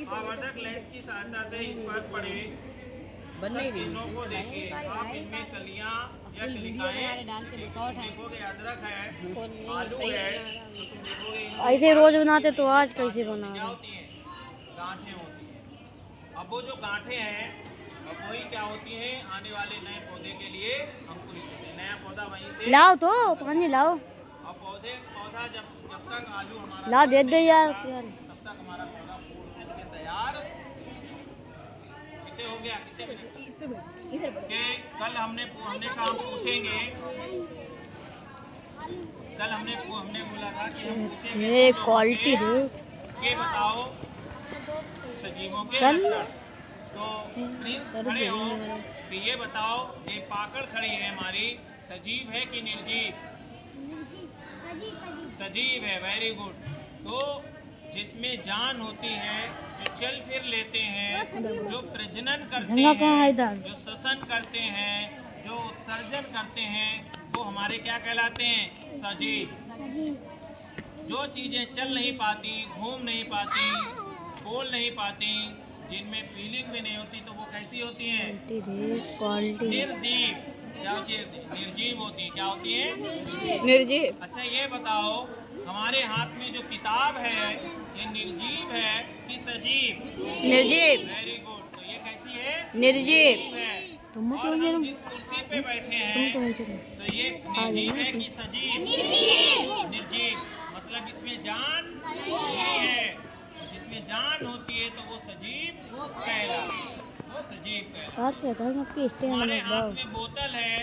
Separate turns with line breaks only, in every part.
आवर्धक lens की सहायता से इस पर पड़े चिन्हों को देखिए। आप इनमें कलियां या कलिकाएं देखोगे, अदरक है, आलू है, तो तुम देखोगे
ऐसे रोज बनाते तो आज कैसे बना रहे?
होती हैं, गांठें होती हैं। अब वो जो गांठें हैं अब वही क्या होती हैं, आने वाले नए पौधे के लिए अंकुरित होते हैं। नया पौधा वहीं से
लाओ तो पानी लाओ।
और पौधा जब तक आलू हमारा
ला दे दे यार।
तब तक हमारा पौधा फूल के तैयार। कितने हो गया, कितने मिनट के? कल हमने कहा हम पूछेंगे, कल हमने बोला था कि हम पूछेंगे
क्वालिटी दे
के बताओ सजीवों के लक्षण। तो प्रिंस खड़े हो, तो ये बताओ, ये पाकड़ खड़ी है हमारी, सजीव है कि निर्जीव? सजीव है, वेरी गुड। तो जिसमें जान होती है, जो चल फिर लेते हैं, जो प्रजनन करते हैं, जो श्वसन करते हैं, जो उत्सर्जन करते हैं, वो हमारे क्या कहलाते हैं? सजीव। जो चीजें चल नहीं पाती, घूम नहीं पाती, बोल नहीं पाती, जिनमें फीलिंग भी नहीं होती, तो वो कैसी होती हैं? निर्जीव। क्या होती है? निर्जीव होती है। क्या होती है?
निर्जीव।
अच्छा ये बताओ, हमारे हाथ में जो किताब है, ये निर्जीव है कि सजीव?
निर्जीव।
Very good. तो ये कैसी है?
निर्जीव
है। और हम जिस कुर्सी पे बैठे हैं, तो ये निर्जीव है कि सजीव? निर्जीव। मतलब इसमें जान नहीं है। जिसमें जान होती है तो वो सजीव कहलाता है। वो सजीव कहलाता है। हमारे हाथ में बोतल है,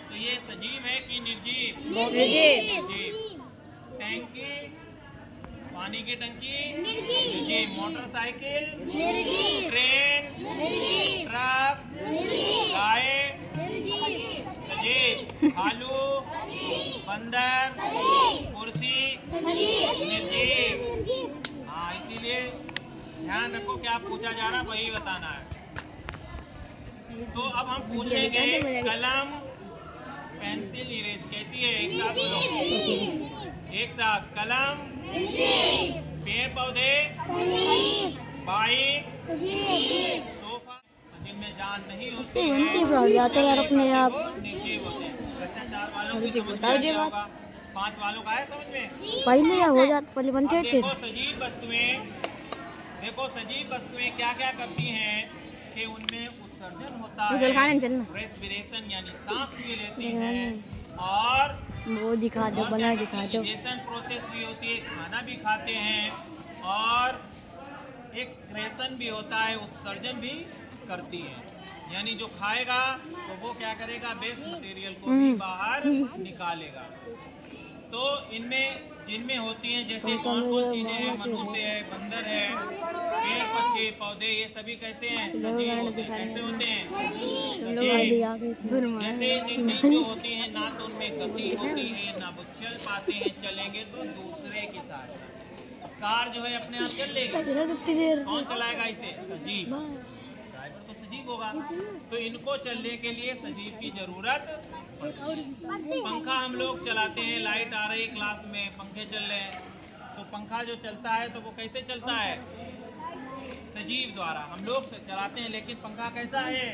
तो ये सजीव है कि निर्जीव? निर्जीव। टंकी, पानी की टंकी, निर्जीव। मोटरसाइकिल, ट्रेन, ट्रक, गाय, सजीव। आलू, बंदर, कुर्सी, निर्जीव। हाँ, इसीलिए ध्यान रखो, क्या पूछा जा रहा वही बताना है। तो अब हम पूछेंगे कलम, पेंसिल, इरेज। कैसी है? एक साथ बोलो, एक साथ। कलम, पेड़ पौधे, बाइक, सोफा, जिनमें जान नहीं होती है,
अपने आप
निर्जीव होते हैं। कक्षा 4 वालों की समझ में आ गया होगा, 5 वालों का है समझ में?
पहले हो जाता, पहले बनते थे।
देखो सजीव वस्तुएं क्या क्या करती हैं कि उनमें उत्सर्जन होता है, रेस्पिरेशन यानी सांस भी लेती हैं, और
वो दिखा दो, बना दिखा दो।
डाइजेशन प्रोसेस भी होती है, खाना भी खाते हैं, और एक्सक्रेशन भी होता है, उत्सर्जन भी करती है। यानी जो खाएगा तो वो क्या करेगा? वेस्ट मटेरियल को भी बाहर निकालेगा। तो इनमें जिनमें होती हैं, जैसे कौन कौन चीजें हैं? मनुष्य है, बंदर है, पेड़ पक्षी पौधे, ये सभी कैसे हैं? सजीव होते हैं। कैसे होते हैं? जैसे निर्जीव जो होती हैं, ना तो उनमें गति होती है, ना वो चल पाते हैं, चलेंगे तो दूसरे के साथ। कार जो है अपने आप चल लेगी, कौन चलाएगा इसे? सजीव। ड्राइवर तो सजीव होगा। तो इनको चलने के लिए सजीव की जरूरत पड़ती है। पंखा हम लोग चलाते हैं, लाइट आ रही है क्लास में, पंखे चल रहे हैं, तो पंखा जो चलता है तो वो कैसे चलता है? सजीव द्वारा हम लोग चलाते हैं। लेकिन पंखा कैसा है?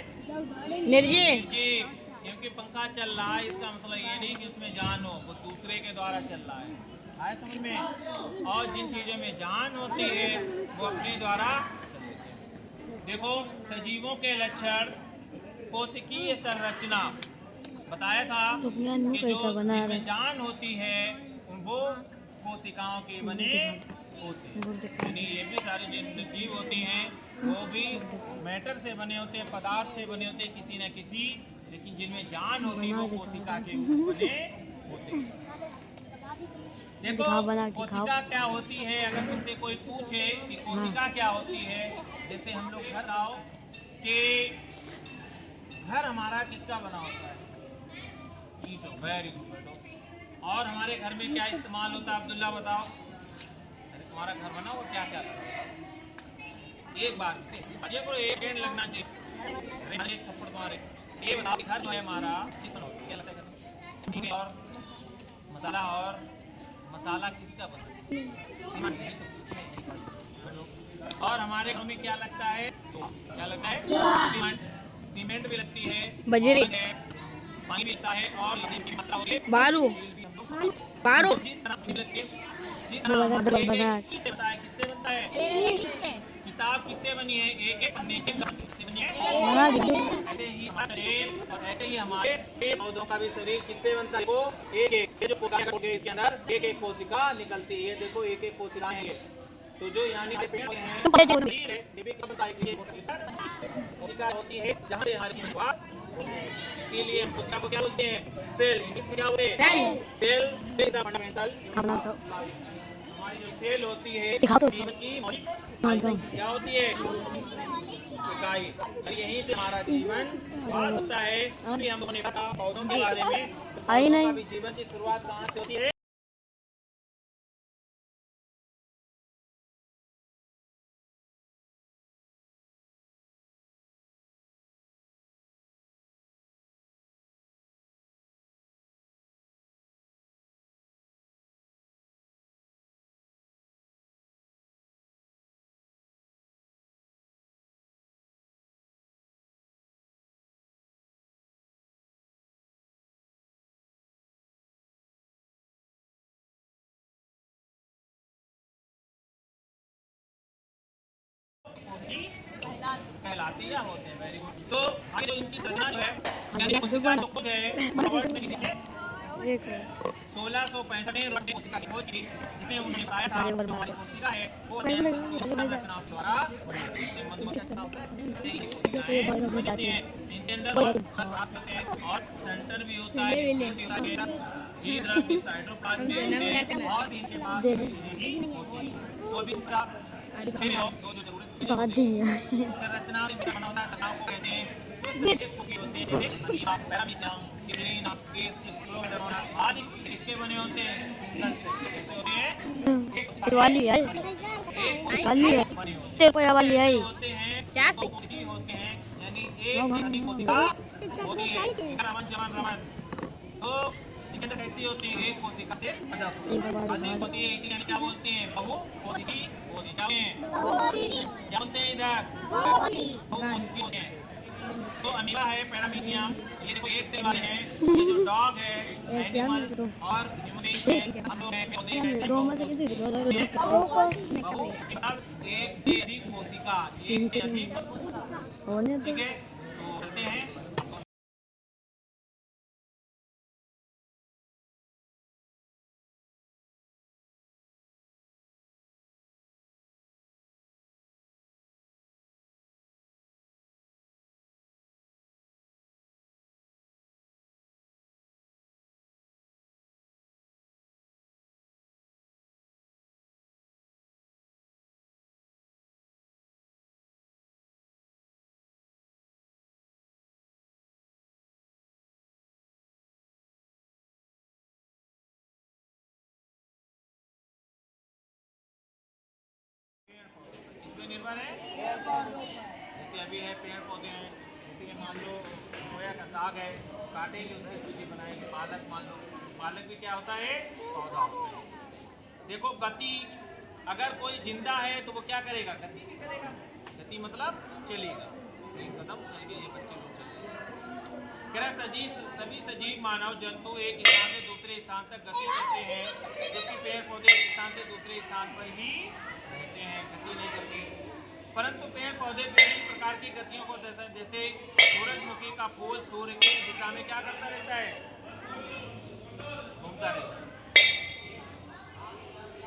निर्जीव।
क्योंकि पंखा चल रहा है, इसका मतलब ये नहीं कि उसमें जान हो, वो दूसरे के द्वारा चल रहा है। आए समझ में? और जिन चीजों में जान होती है वो अपने द्वारा चल लेते हैं। देखो सजीवों के लक्षण, कोशिकीय संरचना बताया था कि जो जिनमें जान होती है वो कोशिकाओं के बने होते हैं। यानी ये भी सारी जो जीव होती हैं वो भी मैटर से बने होते हैं, पदार्थ से बने होते हैं किसी न किसी, लेकिन जिनमें जान होती है वो कोशिका के बने होते हैं। देखो कोशिका क्या होती है, अगर तुमसे कोई पूछे कि कोशिका क्या होती है, जैसे हम लोग बताओ कि घर हमारा किसका बना होता है? ईंटों। वेरी गुड बेटो। और हमारे घर में क्या इस्तेमाल होता है? अब्दुल्ला बताओ, अरे तुम्हारा घर बना वो क्या क्या लगता है? एक बार ये को एक डेढ़ लगना चाहिए। अरे एक थप्पड़ तुम्हारे। ये बताओ घर जो है हमारा किस बना होता है? क्या लगता है? और मसाला किसका बना? और और हमारे घरों में क्या लगता है? क्या लगता है? सीमेंट भी लगती है,
बजरी
है, पानी भी लगता है और लकड़ी की मात्रा होती है,
बारू बारू
जिस तरह पानी लगती है, जिस तरह हमारे किससे बनता है? किससे बनता है? किताब किससे बनी है? एक एक पन्ने से किससे बनी है? ऐसे ही हमारा शरीर और ऐसे ही हमारे पेड़ पौधों का भी शरीर किससे बनता है? वो एक एक जो कोशिका इसके अंदर एक एक कोशिका निकलती है। देखो एक एक कोशिकाएं हैं। तो जो यानी पेड़ हैं ये भी क्या बनता है? कोशिका होती है जहाँ से हमारी शुरुआत, इसीलिए हम कोशिका को क्या बोलते हैं? सेल। इंग्लिश में क्या बोलते हैं? सेल। सेल का फंडामेंटल हमारी जो सेल होती है जीवन की मौलिक क्या होती है? इकाई। और यहीं से हमारा जीवन शुरुआत होता है। अभी हम लोगों ने कहा पौधों के बारे में, पौधों का भी जीवन की शुरुआत कहाँ से होती है? कहलाती या होते हैं। Very good. तो आगे जो इनकी संरचना जो है यानी कोशिका जो खुद है 1665 में रोड कोशिका की खोज की, जिसमें उन्होंने बताया था जो हमारी कोशिका है वो संरचना द्वारा जैसे मधुमक्खी रचना होता है ऐसे ही कोशिकाएं बनती हैं। इनके अंदर होते हैं और सेंटर भी होता है, जीव भी साइटोप्लाज्म भी होते हैं और भी इनके पास होती है। तो अभी संरचना में बना होता है, संरचनाओं को कहते हैं। होते हैं जैसे अमीबा, पैरामीशियम, गिबलिन, क्लोरोडोना आदि इसके बने होते हैं। कैसे होते हैं?
वाली है तेरे वाली है
होते हैं यानी एक से अधिक कोशिका होती है। रमन जमन रमन तो इनके अंदर कैसी होती है? एक कोशिका से अधिक होती है, इसीलिए क्या बोलते हैं? बहु कोशिकी क्या बोलते हैं इधर? बहुकोशिकी होते हैं। तो अमीबा है, पैरामीशियम, ये देखो एक सेल वाले हैं, ये जो डॉग है, एनिमल और ह्यूमन है, हम लोग हैं पौधे हैं। बहु मतलब एक से अधिक कोशिका, एक से अधिक, ठीक है? तो कहते हैं इसमें निर्भर है। जैसे अभी है पेड़ पौधे हैं, जैसे मान लो सोया का साग है, काटेंगे उसकी सब्जी बनाएंगे। पालक मान लो, पालक भी क्या होता है? पौधा होता है। देखो गति, अगर कोई जिंदा है तो वो क्या करेगा? गति भी करेगा। गति मतलब चलेगा, एक कदम चल के ये बच्चे लोग चलेंगे। सभी सजीव मानव जंतु एक स्थान से दूसरे स्थान तक गति करते हैं, जबकि पेड़ पौधे एक स्थान से दूसरे स्थान पर ही रहते हैं, गति नहीं करते। परंतु पेड़ पौधे विभिन्न प्रकार की गतियों को जैसे सूरजमुखी का फूल सूर्य की दिशा में क्या करता रहता है? घूमता रहता है।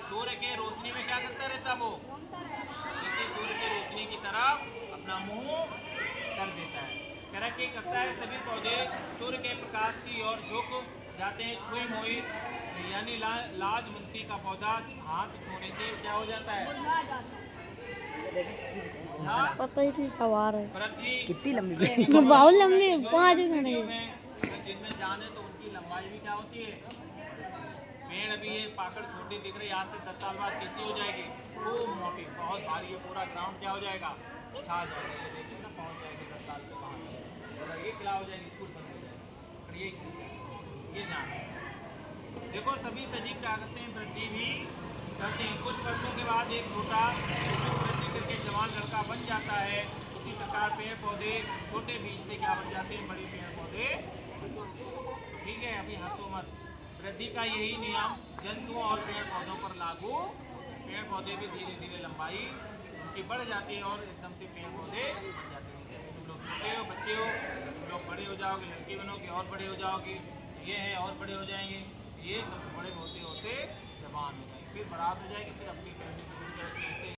सूर्य के रोशनी में क्या करता रहता है? वो जैसे सूर्य की रोशनी की तरफ अपना मुंह कर देता है। तरक्की करता है। सभी पौधे सूर्य के प्रकाश की ओर झुक जाते हैं। छुई मुई यानी लाजमुंती का पौधा हाथ छूने से क्या हो जाता है?
पता ही नहीं सवार है
कितनी लंबी
बहुत लंबी 5 मिनट
जिनमें जान है तो उनकी लंबाई भी क्या होती है? पेड़ अभी ये पाकड़ छोटी दिख रही है, आज से 10 साल बाद कैसी हो जाएगी? खूब मोटी, बहुत भारी, ये पूरा ग्राउंड क्या हो जाएगा? छा जाएगा। ये देखिए ना, पहुँच जाएगी 10 साल के बाद, और ये किला हो जाएगी, स्कूल बंद हो जाएगा। और ये जान देखो, सभी सजीव क्या करते हैं? वृद्धि भी करते हैं। कुछ वर्षों के बाद एक छोटा शिशु वृद्धि करके जवान प्रकार पेड़ पौधे छोटे बीज से क्या बन जाते हैं, बड़े पेड़ पौधे बन जाते हैं। ठीक है, अभी हंसो मत। वृद्धि का यही नियम जंतुओं और पेड़ पौधों पर लागू। पेड़ पौधे भी धीरे धीरे लंबाई उनकी बढ़ जाती है और एकदम से पेड़ पौधे बन जाते हैं। जैसे तुम लोग छोटे हो, बच्चे हो, तुम लोग बड़े हो जाओगे, लड़की बनोगे और बड़े हो जाओगे, ये है और बड़े हो जाएंगे, ये सब बड़े होते होते जवान हो जाएंगे, फिर बारात हो जाएगी, फिर अपनी फैमिली